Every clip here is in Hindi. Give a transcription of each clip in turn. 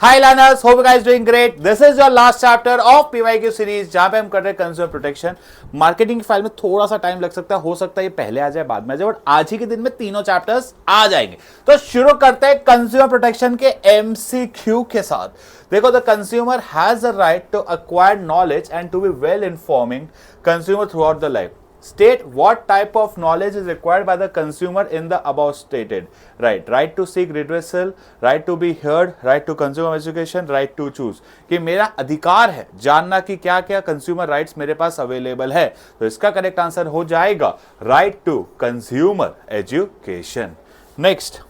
Hi learners, hope you guys doing great. This is your last chapter of PYQ series जहां पे हम कर रहे हैं कंज्यूमर प्रोटेक्शन। मार्केटिंग की फाइल में थोड़ा सा टाइम लग सकता है, हो सकता है ये पहले आ जाए बाद में आ जाए, बट आज ही के दिन में तीनों चैप्टर्स आ जाएंगे। तो शुरू करते हैं कंज्यूमर प्रोटेक्शन के MCQ के साथ। देखो, the consumer has a right to acquire knowledge and to be well informing consumer throughout the life. State what type of knowledge is required by the consumer in the above stated. Right to seek redressal, right to be heard, right to consumer education, right to choose. कि मेरा अधिकार है जानना कि क्या क्या कंज्यूमर राइट्स मेरे पास अवेलेबल है। तो इसका करेक्ट आंसर हो जाएगा right to consumer education. Next,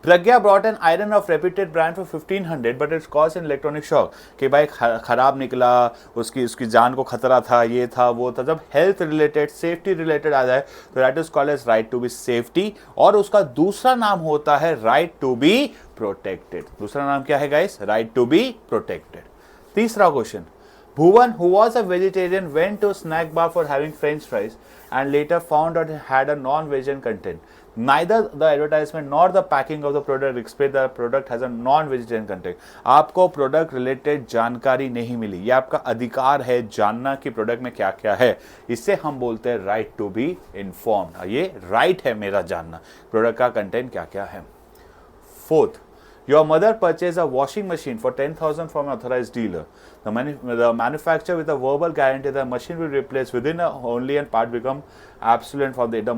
Pragya brought an iron of reputed brand for 1500 but it's cause in electronic shock. कि भाई खराब निकला, उसकी जान को खतरा था, ये था वो था। जब हेल्थ रिलेटेड, सेफ्टी रिलेटेड आ जाए तो that is called as right to be safety, और उसका दूसरा नाम होता है राइट टू बी प्रोटेक्टेड। दूसरा नाम क्या है guys? Right to be protected. तीसरा question, Bhuvan, who was a vegetarian, went to snack bar for having French fries and later found out it had a non-vegan content. Neither the advertisement nor the packing of the product explain that the product has a non-vegetarian content. आपको प्रोडक्ट रिलेटेड जानकारी नहीं मिली, ये आपका अधिकार है जानना कि प्रोडक्ट में क्या क्या है। इससे हम बोलते हैं राइट टू बी इन्फॉर्म्ड। ये राइट है मेरा जानना प्रोडक्ट का कंटेंट क्या क्या है। Fourth, your mother purchased a washing machine for 10,000 from an authorized dealer. The manufacturer with a verbal guarantee that the machine will replace within only and part become obsolete for the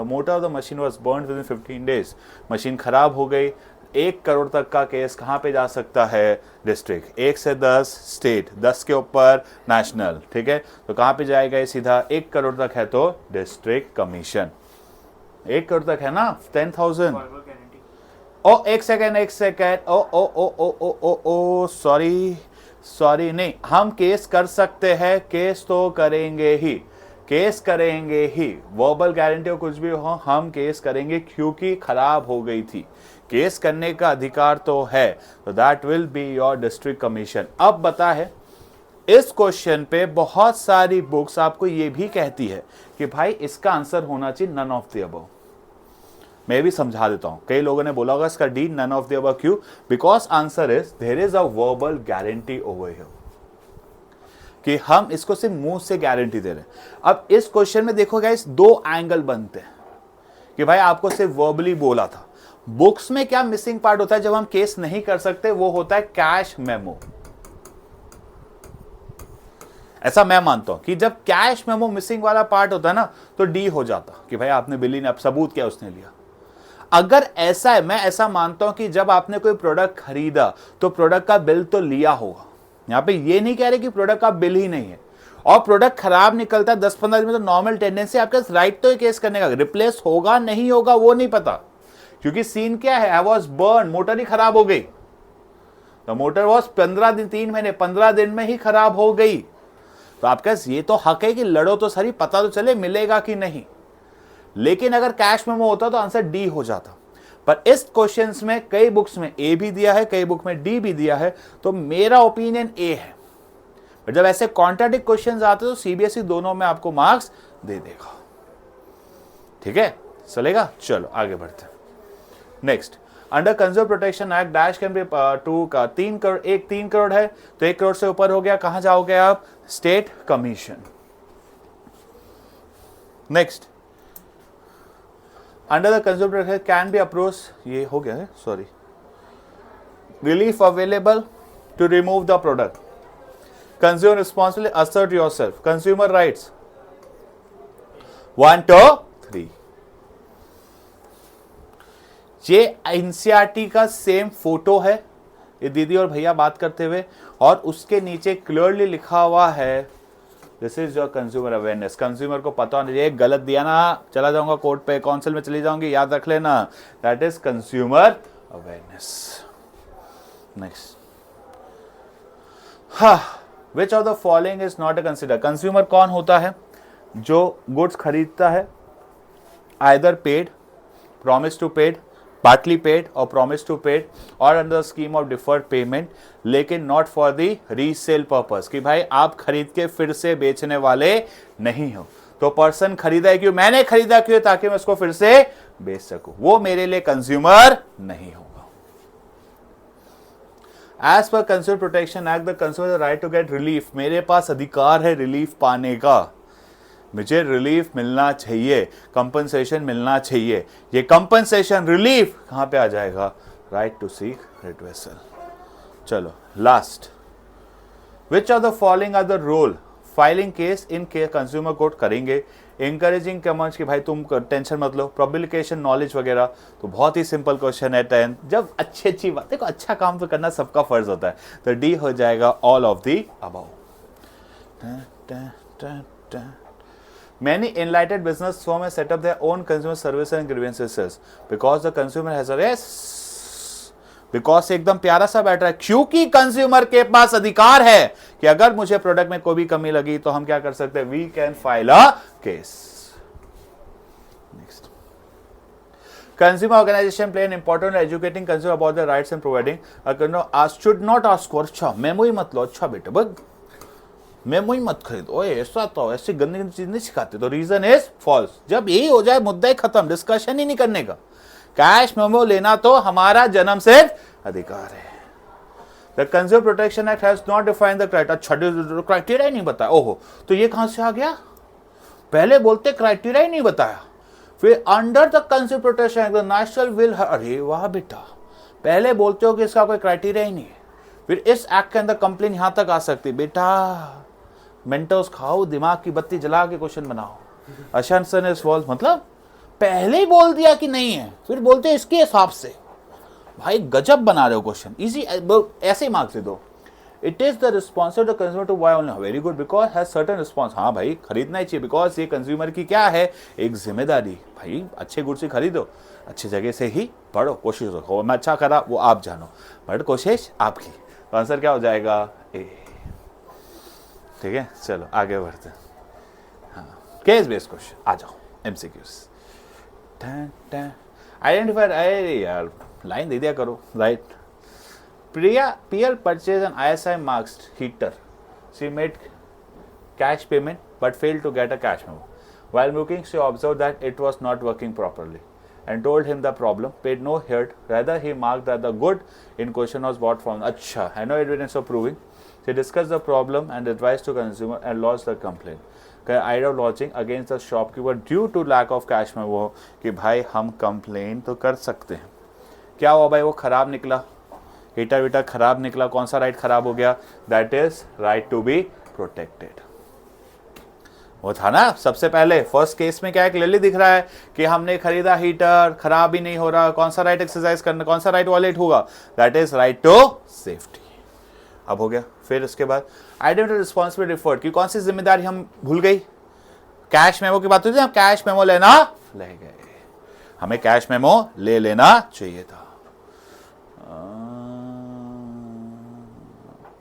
motor of the machine was burned within 15 days. Machine खराब हो गई। 1 करोड़ तक का केस कहाँ पे जा सकता है? डिस्ट्रिक्ट। 1 से 10 स्टेट, 10 के ऊपर नेशनल। ठीक है, तो कहाँ पे जाएगा ये? सीधा 1 करोड़ तक है तो डिस्ट्रिक्ट कमीशन। 1 करोड़ तक है ना, 10,000। ओ एक सेकेंड ओ सॉरी नहीं, हम केस कर सकते हैं, केस तो करेंगे ही। वर्बल गारंटी हो कुछ भी हो, हम केस करेंगे क्योंकि खराब हो गई थी। केस करने का अधिकार तो है, तो that will be your district commission. अब बता है, इस क्वेश्चन पे बहुत सारी बुक्स आपको ये भी कहती है कि भाई इसका आंसर होना चाहिए नन ऑफ द अबव। मैं भी समझा देता हूं। कई लोगों ने बोला होगा इसका D none of the above क्यों? Because answer is there is a verbal guarantee over here, कि हम इसको सिर्फ मुंह से गारंटी दे रहे हैं। अब इस क्वेश्चन में देखो गाइस, 2 एंगल बनते हैं कि भाई आपको सिर्फ वर्बली बोला था। बुक्स में क्या मिसिंग पार्ट होता है जब हम केस नहीं कर सकते? वो होता है कैश मेमो। ऐसा मैं मानता हूं कि जब कैश मेमो मिसिंग वाला पार्ट होता है ना, तो डी हो जाता कि भाई आपने बिली ने, अब सबूत क्या उसने लिया। अगर ऐसा है, मैं ऐसा मानता हूं कि जब आपने कोई प्रोडक्ट खरीदा तो प्रोडक्ट का बिल तो लिया होगा। यहां पे ये नहीं कह रहे कि प्रोडक्ट का बिल ही नहीं है, और प्रोडक्ट खराब निकलता है 10-15 दिन में, तो नॉर्मल टेंडेंसी आपके राइट तो केस करने का। रिप्लेस होगा नहीं होगा वो नहीं पता, क्योंकि सीन क्या है, आई वॉज बर्न, मोटर ही खराब हो गई। द मोटर वॉज 15 दिन में ही खराब हो गई। तो आपका ये तो हक है कि लड़ो तो सही, पता तो चले मिलेगा कि नहीं। लेकिन अगर कैश मेमो होता तो आंसर डी हो जाता। पर इस क्वेश्चंस में कई बुक्स में ए भी दिया है, कई बुक में डी भी दिया है, तो मेरा ओपिनियन ए है। पर जब ऐसे कॉन्ट्राडिक्ट क्वेश्चंस आते तो सीबीएसई दोनों में आपको मार्क्स दे देगा। ठीक है, चलेगा। चलो आगे बढ़ते हैं। Next, under consumer protection act dash can be two का 3 करोड़, 3 करोड़ है तो 1 करोड़ से ऊपर हो गया, कहां जाओगे आप? State commission. Next, under the consumer protection can be approach, ये हो गया है, sorry, relief available to remove the product. Consumer responsibly assert yourself. Consumer rights 1 2 3। ये एनसीईआरटी का सेम फोटो है, ये दीदी और भैया बात करते हुए, और उसके नीचे क्लियरली लिखा हुआ है this is your consumer awareness. Consumer को पता नहीं, ये गलत दिया ना, चला जाऊंगा कोर्ट पे, काउंसिल में चली जाऊंगी, याद रख लेना, that is consumer awareness. Next, which of the following is not a consider. Consumer कौन होता है? जो गुड्स खरीदता है, either paid, promise to paid, partly paid और प्रॉमिस टू पेड, और under scheme of deferred payment, लेकिन not for the resale purpose, कि भाई आप खरीद के फिर से बेचने वाले नहीं हो। तो पर्सन खरीदा है क्यों? मैंने खरीदा क्यों? ताकि मैं उसको फिर से बेच सकूं। वो मेरे लिए कंज्यूमर नहीं होगा। As per consumer protection act the consumer right to get relief, मेरे पास अधिकार है रिलीफ पाने का, मुझे रिलीफ मिलना चाहिए, कंपनसेशन मिलना चाहिए। ये कंपनसेशन रिलीफ कहां पे आ जाएगा? Right to seek redressal. चलो last, which of the following are the role filing case in के कंज्यूमर कोर्ट करेंगे? इंकरेजिंग कमेंट्स कि भाई तुम टेंशन मत लो, पब्लिकेशन नॉलेज वगैरह, तो बहुत ही सिंपल क्वेश्चन है 10। जब अच्छी बात, देखो अच्छा काम तो करना सबका फर्ज होता है, तो डी हो जाएगा all of the above. Many enlightened business firms have set up their own consumer service and grievances cells because the consumer has a yes, because एकदम प्यारा सा बैठ रहा है, क्योंकि कंज्यूमर के पास अधिकार है कि अगर मुझे प्रोडक्ट में कोई भी कमी लगी तो हम क्या कर सकते हैं? We can file a case. Next, consumer organization play an important role in educating consumer about their rights and providing should not ask for, अच्छा मेमो ही मत लो, अच्छा बेटा बग मेमो ही मत खरीदो, ओए ऐसा तो ऐसी गंदी चीज नहीं सिखाते, तो रीजन इज फॉल्स। जब यही हो जाए मुद्दा ही खत्म, डिस्कशन ही नहीं करने का। कैश मेमो लेना तो हमारा जन्म से अधिकार है। The consumer protection act has not defined the criteria ही नहीं बताया। ओहो, तो ये कहां से आ गया? पहले बोलते क्राइटेरिया ही नहीं बताया, फिर under the consumer protection act the national will, अरे वाह बेटा, पहले बोलते हो कि इसका कोई क्राइटेरिया ही नहीं है, फिर इस एक्ट के अंदर कंप्लेन यहां तक आ सकती है। बेटा मेंटोस खाओ, दिमाग की बत्ती जला के क्वेश्चन बनाओ। अशंसन इज फॉल्स, मतलब पहले ही बोल दिया कि नहीं है, फिर बोलते इसके हिसाब से। भाई गजब बना रहे हो क्वेश्चन, इजी ऐसे ही मार्क्स दे दो। It is the responsibility of consumer to buy only, very good, because has certain response. हाँ भाई खरीदना ही चाहिए, बिकॉज ये कंज्यूमर की क्या है? एक जिम्मेदारी। भाई अच्छे गुड से खरीदो, अच्छी जगह से ही पढ़ो, कोशिश करो। मैं अच्छा करा वो आप जानो, बट कोशिश आपकी। तो आंसर क्या हो जाएगा? ए। ठीक है, चलो आगे बढ़ते हैं। हाँ, केस बेस्ड क्वेश्चन आ जाओ, एमसीक्यूज। आइडेंटिफाइड, अरे यार लाइन दे दिया करो, right. Priya PL purchase an ISI marked heater, she made cash payment but failed to get a cash memo. While looking, she observed that it was not working properly and told him the problem, paid no heed. Rather, he marked that the good in question was bought from. Acha, had no evidence of proving. She discussed the problem and advised to consumer and lodged the complaint. Idea of lodging against the shopkeeper due to lack of cash memo कि भाई हम कंप्लेन तो कर सकते हैं। क्या हुआ भाई? वो खराब निकला, हीटर वीटर खराब निकला। कौन सा राइट खराब हो गया? That is right to be protected. वो था ना सबसे पहले फर्स्ट केस में, क्या क्लियरली दिख रहा है कि हमने खरीदा हीटर, खराब ही नहीं हो रहा। कौन सा राइट एक्सरसाइज करना, कौन सा राइट वॉलेट होगा? That is right to safety. अब हो गया। फिर उसके बाद आइडेंटिटी रिस्पॉन्सिबिलिटी डिफर्ड की कौन सी जिम्मेदारी हम भूल गई? कैश मेमो की बात हुई थी, हम कैश मेमो लेना ले गए, हमें कैश मेमो ले लेना चाहिए था।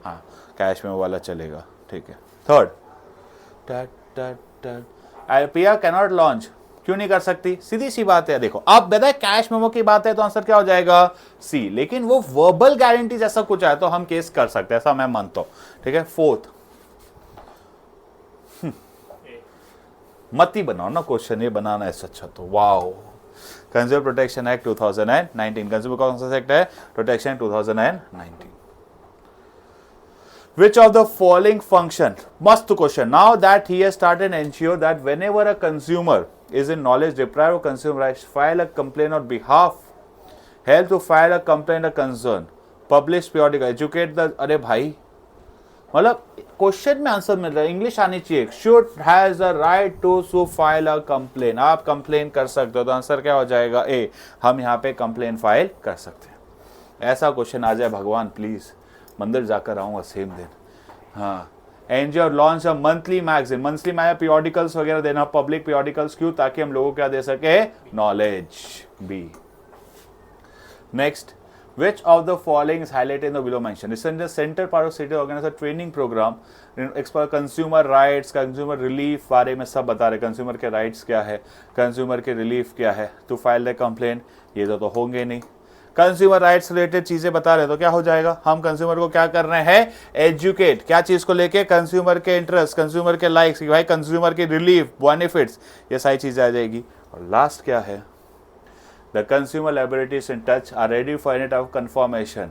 हाँ, कैश मेमो वाला चलेगा, ठीक है। थर्ड, पिया कैनॉट लॉन्च, क्यों नहीं कर सकती? सीधी सी बात है। देखो अब बताए कैश मेमो की बात है तो आंसर क्या हो जाएगा? सी। लेकिन वो वर्बल गारंटी जैसा कुछ है तो हम केस कर सकते हैं, ऐसा मैं मानता हूं, ठीक है। फोर्थ, मत ही बनाओ ना क्वेश्चन, ये बनाना है अच्छा तो। Wow, consumer protection act 2019, consumer कौन सा एक्ट है? Protection 2019। Which of the following function? Must question. Now that he has started, ensure that whenever a consumer is in knowledge deprived of consumer rights, file a complaint on behalf, help to file a complaint of concern, publish periodical, educate the. अरे भाई मतलब क्वेश्चन में आंसर मिल रहा है, इंग्लिश आनी चाहिए। Should has a right to sue, file a complaint. आप कंप्लेन कर सकते हो, तो आंसर क्या हो जाएगा? ए। हम यहाँ पे कंप्लेन फाइल कर सकते हैं। ऐसा क्वेश्चन आ जाए भगवान प्लीज, मंदिर जाकर आऊंगा सेम दिन। हाँ, NGO launch a monthly magazine, monthly magazine periodicals वगैरह देना, पब्लिक पीरियोडिकल्स, क्यों? ताकि हम लोगों को क्या दे सके? Knowledge. B. Next, which of the following is highlighted in the below mention? This is the center part of city organize a training program explore consumer rights, consumer relief बारे में सब बता रहे, कंज्यूमर के राइट्स क्या है, कंज्यूमर के रिलीफ क्या है, टू फाइल द कंप्लेंट, ये तो होंगे नहीं। कंज्यूमर राइट्स रिलेटेड चीजें बता रहे तो क्या हो जाएगा? हम कंज्यूमर को क्या कर रहे हैं? एजुकेट। क्या चीज को लेके? कंज्यूमर के इंटरेस्ट, कंज्यूमर के लाइक्स, भाई कंज्यूमर के रिलीफ, बेनिफिट्स, ये सारी चीजें आ जाएगी। और लास्ट क्या है? The consumer liabilities in touch are ready for any type of confirmation.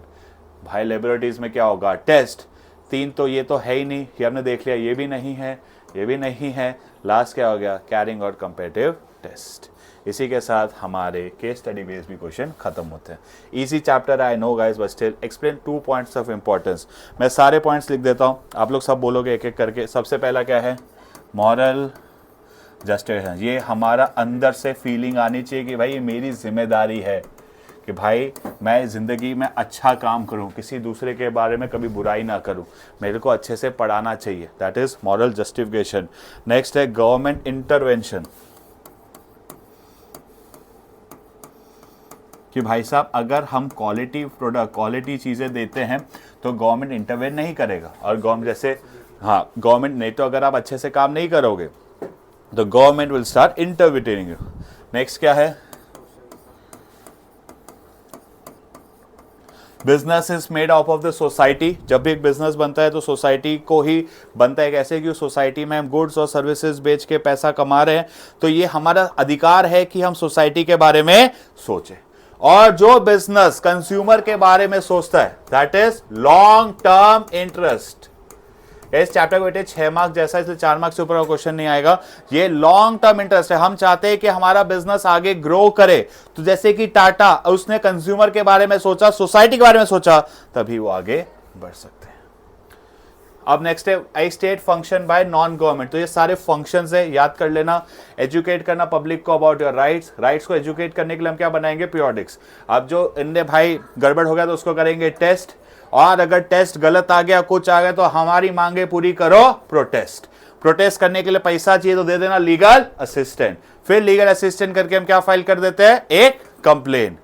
भाई लेबोरेटरीज में क्या होगा, टेस्ट। 3 तो ये तो है ही नहीं, ये हमने देख लिया, ये भी नहीं है, ये भी नहीं है। लास्ट क्या हो गया, कैरिंग आउट कंपैरेटिव टेस्ट। इसी के साथ हमारे केस स्टडी बेस्ड भी क्वेश्चन खत्म होते हैं। Easy chapter I know guys, but still explain 2 points of importance. मैं सारे पॉइंट्स लिख देता हूँ, आप लोग सब बोलोगे एक एक करके। सबसे पहला क्या है, मॉरल जस्टिफिकेशन। ये हमारा अंदर से फीलिंग आनी चाहिए कि भाई ये मेरी जिम्मेदारी है कि भाई मैं ज़िंदगी में अच्छा काम करूं, किसी दूसरे के बारे में कभी बुराई ना करूं, मेरे को अच्छे से पढ़ाना चाहिए। That is moral justification. Next है गवर्नमेंट इंटरवेंशन, कि भाई साहब अगर हम क्वालिटी प्रोडक्ट, क्वालिटी चीज़ें देते हैं तो गवर्नमेंट इंटरवेन नहीं करेगा। और गवर्नमेंट जैसे, हाँ गवर्नमेंट नहीं, तो अगर आप अच्छे से काम नहीं करोगे तो government will start intervening you. Next क्या है, business is made out of the society. जब भी एक बिजनेस बनता है तो सोसाइटी को ही बनता है। कैसे कि सोसाइटी में हम गुड्स और सर्विसेज बेच के पैसा कमा रहे हैं, तो ये हमारा अधिकार है कि हम सोसाइटी के बारे में सोचें। और जो बिजनेस कंज्यूमर के बारे में सोचता है, that is long term interest. इस चैप्टर को बेटे 6 मार्क्स जैसा, इसलिए 4 मार्क्स से ऊपर का क्वेश्चन नहीं आएगा। ये लॉन्ग टर्म इंटरेस्ट है। हम चाहते हैं कि हमारा बिजनेस आगे ग्रो करे। तो जैसे कि टाटा, उसने कंज्यूमर के बारे में सोचा, सोसाइटी के बारे में सोचा, तभी वो आगे बढ़ सकते हैं। अब नेक्स्ट है I state function by non government. तो ये सारे फंक्शंस है, याद कर लेना। एजुकेट करना पब्लिक को अबाउट योर राइट्स। राइट्स को एजुकेट करने के लिए हम क्या बनाएंगे, पीरियोडिक्स। अब जो इनने भाई गड़बड़ हो गया तो उसको करेंगे टेस्ट, और अगर टेस्ट गलत आ गया, कुछ आ गया, तो हमारी मांगे पूरी करो, प्रोटेस्ट। प्रोटेस्ट करने के लिए पैसा चाहिए तो दे देना लीगल असिस्टेंट। फिर लीगल असिस्टेंट करके हम क्या फाइल कर देते हैं, एक कंप्लेन।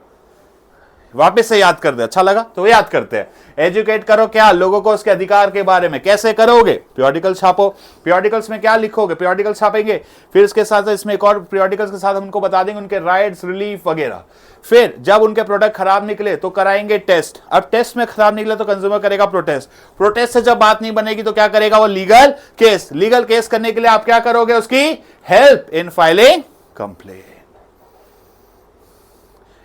वापस से याद कर दे, अच्छा लगा तो याद करते हैं। एजुकेट करो क्या, लोगों को उसके अधिकार के बारे में। कैसे करोगे, पीरियोडिकल छापो। पीरियोडिकल्स में क्या लिखोगे, पीरियोडिकल छापेंगे। फिर इसके साथ इसमें एक और पीरियोडिकल्स के साथ हम उनको बता देंगे उनके राइट्स, रिलीफ वगैरह। फिर जब उनके प्रोडक्ट खराब निकले तो कराएंगे टेस्ट। अब टेस्ट में खराब निकले तो कंज्यूमर करेगा प्रोटेस्ट। प्रोटेस्ट से जब बात नहीं बनेगी तो क्या करेगा वो, लीगल केस। लीगल केस करने के लिए आप क्या करोगे, उसकी हेल्प इन फाइलिंग कंप्लेन।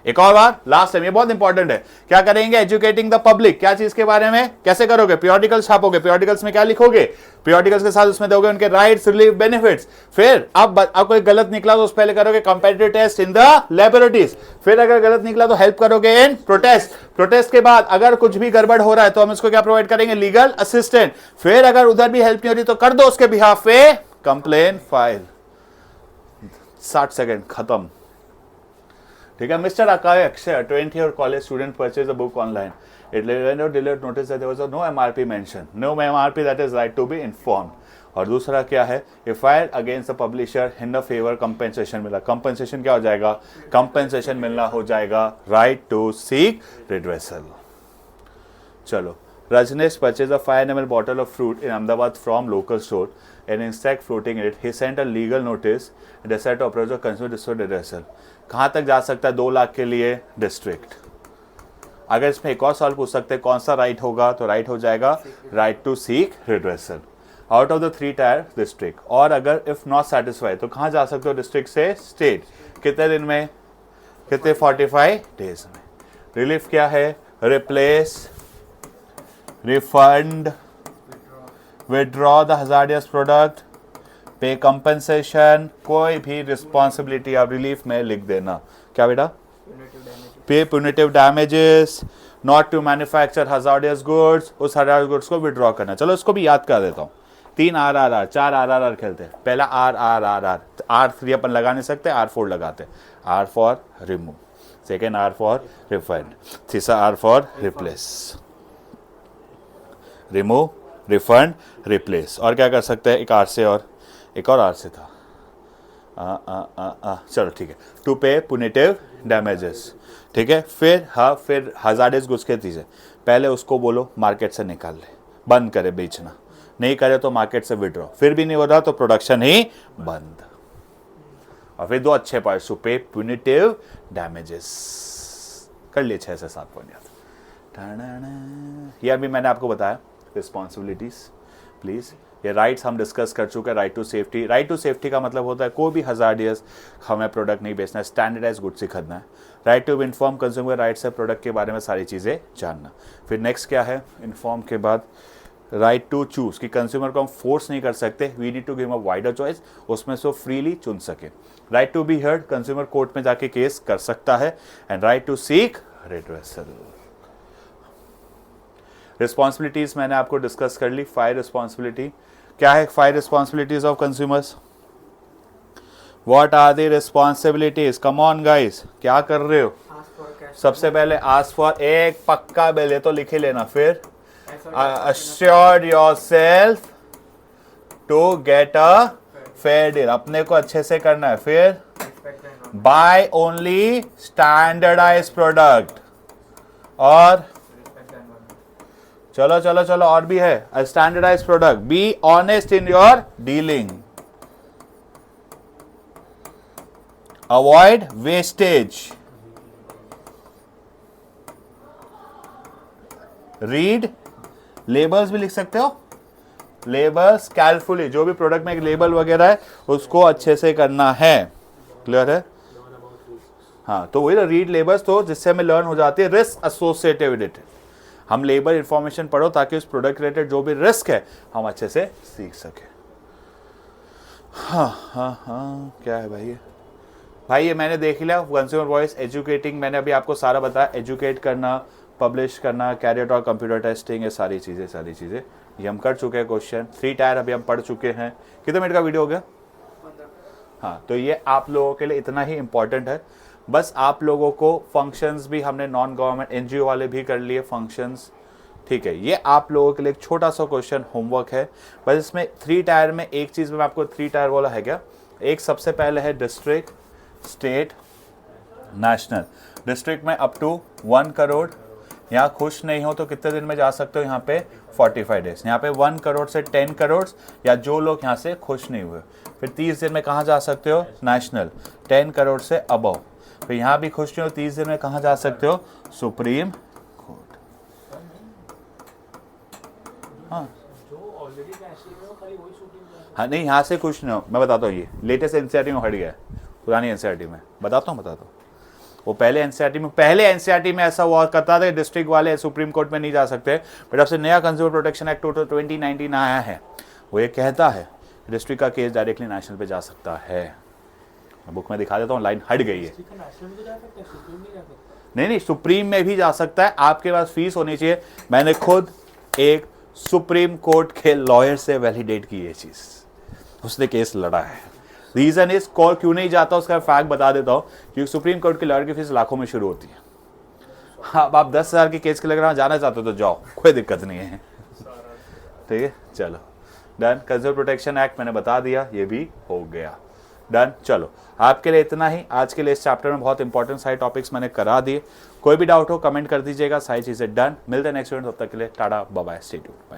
एक और बार लास्ट टाइम, ये बहुत इंपॉर्टेंट है। क्या करेंगे, एजुकेटिंग द पब्लिक। क्या चीज के बारे में, कैसे करोगे, पीरियोडिकल्स छापोगे। पीरियोडिकल्स में क्या लिखोगे, पीरियोडिकल्स के साथ उसमें दोगे उनके राइट्स, रिलीफ, बेनिफिट्स। फिर अब कोई गलत निकला तो उस पहले करोगे comparative test in the laboratories. फिर अगर गलत निकला तो हेल्प करोगे इन प्रोटेस्ट। प्रोटेस्ट के बाद अगर कुछ भी गड़बड़ हो रहा है तो हम इसको क्या प्रोवाइड करेंगे, लीगल असिस्टेंट। फिर अगर उधर भी हेल्प नहीं हो रही तो कर दो उसके बिहाफ पे कंप्लेन फाइल। 60 सेकेंड खत्म। ठीक है, mister Akai Akshay, 20 year college student purchased a book online. It later delayed notice that there was no MRP mentioned. No MRP, that is right to be informed. और दूसरा क्या है, if filed against the publisher in the favor compensation मिला। compensation क्या हो जाएगा, compensation मिलना हो जाएगा right to seek redressal। चलो, Rajneesh purchased a 5 ml bottle of fruit in Ahmedabad from local store. An insect floating in it. He sent a legal notice and decided to approach the consumer dispute redressal. कहाँ तक जा सकता है, 2 लाख के लिए डिस्ट्रिक्ट। अगर इसमें एक और सवाल पूछ सकते हैं कौन सा राइट होगा, तो राइट हो जाएगा right to seek redressal out of the 3 tier district. और अगर इफ नॉट सेटिस्फाइड तो कहाँ जा सकते हो, डिस्ट्रिक्ट से स्टेट। कितने दिन में, कितने 45 डेज में। रिलीफ क्या है, replace, refund, withdraw the hazardous product, पे कंपनसेशन। कोई भी रिस्पॉन्सिबिलिटी आप रिलीफ में लिख देना। क्या बेटा, pay punitive damages, not to manufacture hazardous goods, उस हजार्डियस गुड्स को विड्रॉ करना। चलो इसको भी याद कर देता हूँ। 3 RRR, 4 RRR खेलते हैं। पहला RRR, R3 अपन लगा नहीं सकते, R4 लगाते। R for remove, second R for refund, तीसरा R for replace. Remove, refund, replace. और क्या कर सकते हैं, एक R से और एक और R से था। चलो ठीक है, टू पे पुनिटिव डैमेजेस। ठीक है, फिर हाँ, फिर हजार्डियस गुड्स के चीज़ें पहले उसको बोलो मार्केट से निकाल ले, बंद करे बेचना। नहीं करे तो मार्केट से विड्रॉ। फिर भी नहीं हो रहा तो प्रोडक्शन ही बंद। और फिर 2 अच्छे पॉइंट्स, टू पे पुनिटिव डैमेजेस। कर लिए 6 से 7 पॉइंट याद। ये अभी मैंने आपको बताया रिस्पॉन्सिबिलिटीज। प्लीज़ ये राइट्स हम डिस्कस कर चुके हैं। Right to safety, right to safety का मतलब होता है कोई भी हजार्डियस हमें प्रोडक्ट नहीं बेचना है, स्टैंडर्डाइज गुड्स ही खरीदना है। Right to inform consumer, rights है प्रोडक्ट के बारे में सारी चीज़ें जानना। फिर नेक्स्ट क्या है, इन्फॉर्म के बाद राइट टू चूज, कि कंज्यूमर को हम फोर्स नहीं कर सकते, we need to give a wider choice, उसमें से फ्रीली चुन सके। Right to be heard, consumer court में जाके केस कर सकता है। And right to seek redressal. Responsibilities मैंने आपको डिस्कस कर ली। 5 रिस्पॉन्सिबिलिटी क्या है, 5 responsibilities of consumers. What are the responsibilities, come on guys, क्या कर रहे हो? सबसे पहले आस्क फॉर एक पक्का बिल, ये तो लिखे लेना। फिर assured yourself to get a fair deal, अपने को अच्छे से करना है। फिर buy only standardized product, और चलो चलो चलो और भी है, a standardized product, be honest in your dealing, avoid wastage, read labels भी लिख सकते हो, लेबल्स केयरफुली, जो भी प्रोडक्ट में एक लेबल वगैरह है उसको अच्छे से करना है। क्लियर है? हाँ, तो वही ना रीड लेबल्स, तो जिससे हमें लर्न हो जाती है रिस्क एसोसिएटेड विद इट। हम लेबल इंफॉर्मेशन पढ़ो ताकि उस प्रोडक्ट रिलेटेड जो भी रिस्क है हम अच्छे से सीख सके। हाँ हाँ हाँ, क्या है भाई ये मैंने देख लिया। कंज्यूमर वॉइस, एजुकेटिंग, मैंने अभी आपको सारा बताया, एजुकेट करना, पब्लिश करना, कैरियर और कंप्यूटर टेस्टिंग, ये सारी चीज़ें ये हम कर चुके हैं। क्वेश्चन 3 टायर अभी हम पढ़ चुके हैं। कितने मिनट का वीडियो हो गया? हाँ, तो ये आप लोगों के लिए इतना ही इंपॉर्टेंट है। बस आप लोगों को फंक्शंस भी हमने नॉन गवर्नमेंट एनजीओ वाले भी कर लिए फंक्शंस, ठीक है। ये आप लोगों के लिए एक छोटा सा क्वेश्चन होमवर्क है। बस इसमें 3 टायर में एक चीज़ में आपको 3 टायर बोला है क्या, एक सबसे पहले है डिस्ट्रिक्ट, स्टेट, नेशनल। डिस्ट्रिक्ट में अप टू 1 करोड़, यहाँ खुश नहीं हो तो कितने दिन में जा सकते हो, यहाँ पे 45 डेज। यहाँ पे 1 करोड़ से 10 करोड़, या जो लोग यहाँ से खुश नहीं हुए। फिर 30 दिन में कहाँ जा सकते हो, नेशनल, 10 करोड़ से अबव। फिर यहाँ भी खुश नहीं हो, 30 दिन में कहाँ जा सकते हो, सुप्रीम कोर्ट। हाँ नहीं, यहाँ से खुश नहीं हो, मैं बताता हूँ, ये लेटेस्ट एनसीईआरटी में हट गया है, पुरानी एनसीईआरटी में बताता हूँ। वो पहले एनसीईआरटी में ऐसा हुआ करता था, डिस्ट्रिक्ट वाले सुप्रीम कोर्ट में नहीं जा सकते। बट अब से नया कंज्यूमर प्रोटेक्शन एक्ट 2019 आया है, वो ये कहता है डिस्ट्रिक्ट का केस डायरेक्टली नेशनल पे जा सकता है। मैं बुक में दिखा देता हूँ, लाइन हट गई है। नहीं, सुप्रीम में भी जा सकता है, आपके पास फीस होनी चाहिए। मैंने खुद एक सुप्रीम कोर्ट के लॉयर से वैलिडेट की ये चीज, उसने केस लड़ा है। रीजन इज कॉल क्यों नहीं जाता, उसका फैक्ट बता देता हूँ, क्योंकि सुप्रीम कोर्ट के लॉयर की फीस लाखों में शुरू होती है। हाँ, अब आप 10,000 के केस के लिए अगर जाना चाहते हो तो जाओ, कोई दिक्कत नहीं है। ठीक है, चलो डन। कंज्यूमर प्रोटेक्शन एक्ट मैंने बता दिया, ये भी हो गया डन। चलो आपके लिए इतना ही आज के लिए। इस चैप्टर में बहुत इंपॉर्टेंट सारे टॉपिक्स मैंने करा दिए। कोई भी डाउट हो कमेंट कर दीजिएगा, सारी चीजें डन। मिलते हैं नेक्स्ट वीडियो, तब तक के लिए tata bye bye, stay tuned.